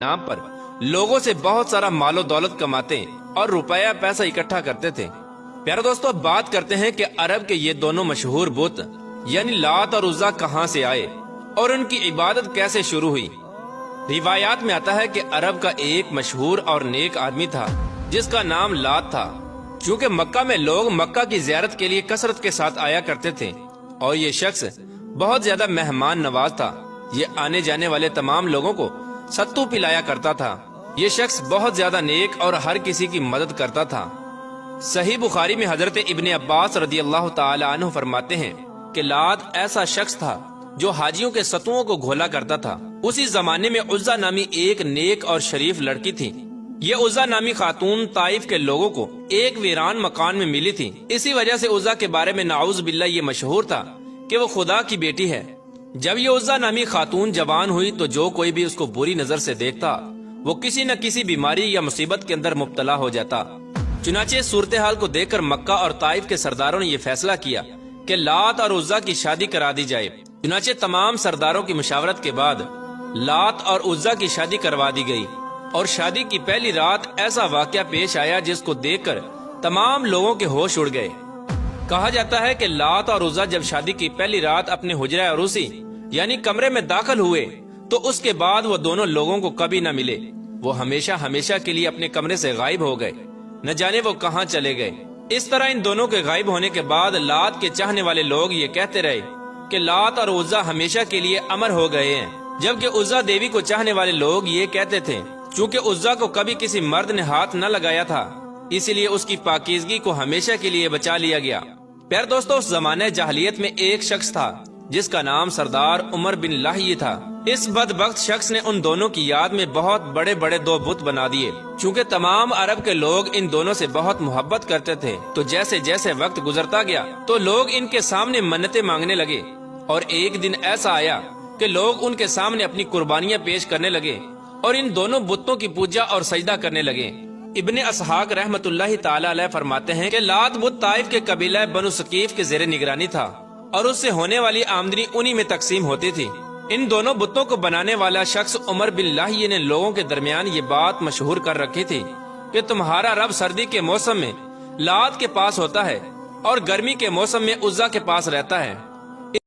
नाम पर लोगों से बहुत सारा मालो दौलत कमाते और रुपया पैसा इकट्ठा करते थे। प्यारे दोस्तों, अब बात करते हैं कि अरब के ये दोनों मशहूर बुत यानी लात और उज़्ज़ा कहां से आए और उनकी इबादत कैसे शुरू हुई। रिवायात में आता है कि अरब का एक मशहूर और नेक आदमी था जिसका नाम लात था। चूँकि मक्का में लोग मक्का की ज़ियारत के लिए कसरत के साथ आया करते थे और ये शख्स बहुत ज्यादा मेहमान नवाज था। ये आने जाने वाले तमाम लोगों को सत्तू पिलाया करता था। ये शख्स बहुत ज्यादा नेक और हर किसी की मदद करता था। सही बुखारी में हजरत इब्ने अब्बास रदियल्लाहु ताला अन्हु फरमाते हैं कि लात ऐसा शख्स था जो हाजियों के सत्तुओं को घोला करता था। उसी जमाने में उज़्ज़ा नामी एक नेक और शरीफ लड़की थी। ये उज़्ज़ा नामी खातून ताइफ के लोगों को एक वीरान मकान में मिली थी। इसी वजह से उज़्ज़ा के बारे में नाउज़ बिल्लाह ये मशहूर था कि वो खुदा की बेटी है। जब ये उज़्ज़ा नामी खातून जवान हुई तो जो कोई भी उसको बुरी नजर से देखता वो किसी न किसी बीमारी या मुसीबत के अंदर मुब्तला हो जाता। चुनाचे सूरत हाल को देखकर मक्का और ताइफ के सरदारों ने यह फैसला किया कि लात और उज़्ज़ा की शादी करा दी जाए। चुनाचे तमाम सरदारों की मुशावरत के बाद लात और उज़्ज़ा की शादी करवा दी गई और शादी की पहली रात ऐसा वाकया पेश आया जिसको देखकर तमाम लोगों के होश उड़ गए। कहा जाता है कि लात और उज़्ज़ा जब शादी की पहली रात अपने हुजरा अरूसी यानी कमरे में दाखिल हुए तो उसके बाद वो दोनों लोगों को कभी न मिले। वो हमेशा हमेशा के लिए अपने कमरे से गायब हो गए, न जाने वो कहाँ चले गए। इस तरह इन दोनों के गायब होने के बाद लात के चाहने वाले लोग ये कहते रहे कि लात और उज़्ज़ा हमेशा के लिए अमर हो गए हैं, जबकि उज़्ज़ा देवी को चाहने वाले लोग ये कहते थे चूँकि उज़्ज़ा को कभी किसी मर्द ने हाथ न लगाया था इसलिए उसकी पाकीज़गी को हमेशा के लिए बचा लिया गया। प्यारे दोस्तों, उस जमाने जाहलियत में एक शख्स था जिसका नाम सरदार उमर बिन लाहिय था। इस बदबख्त शख्स ने उन दोनों की याद में बहुत बड़े बड़े दो बुत बना दिए। चूँकि तमाम अरब के लोग इन दोनों से बहुत मोहब्बत करते थे तो जैसे जैसे वक्त गुजरता गया तो लोग इनके सामने मन्नतें मांगने लगे और एक दिन ऐसा आया कि लोग उनके सामने अपनी कुर्बानियां पेश करने लगे और इन दोनों बुतों की पूजा और सजदा करने लगे। इब्ने असहाक रहमतुल्लाहि ताला अलैह फरमाते हैं कि लात बुत ताइफ के कबीला बनु सकीफ के ज़ेरे निगरानी था और उससे होने वाली आमदनी उन्हीं में तकसीम होती थी। इन दोनों बुतों को बनाने वाला शख्स उमर बिन लाहिय ने लोगों के दरमियान ये बात मशहूर कर रखी थी कि तुम्हारा रब सर्दी के मौसम में लात के पास होता है और गर्मी के मौसम में उज़्ज़ा के पास रहता है।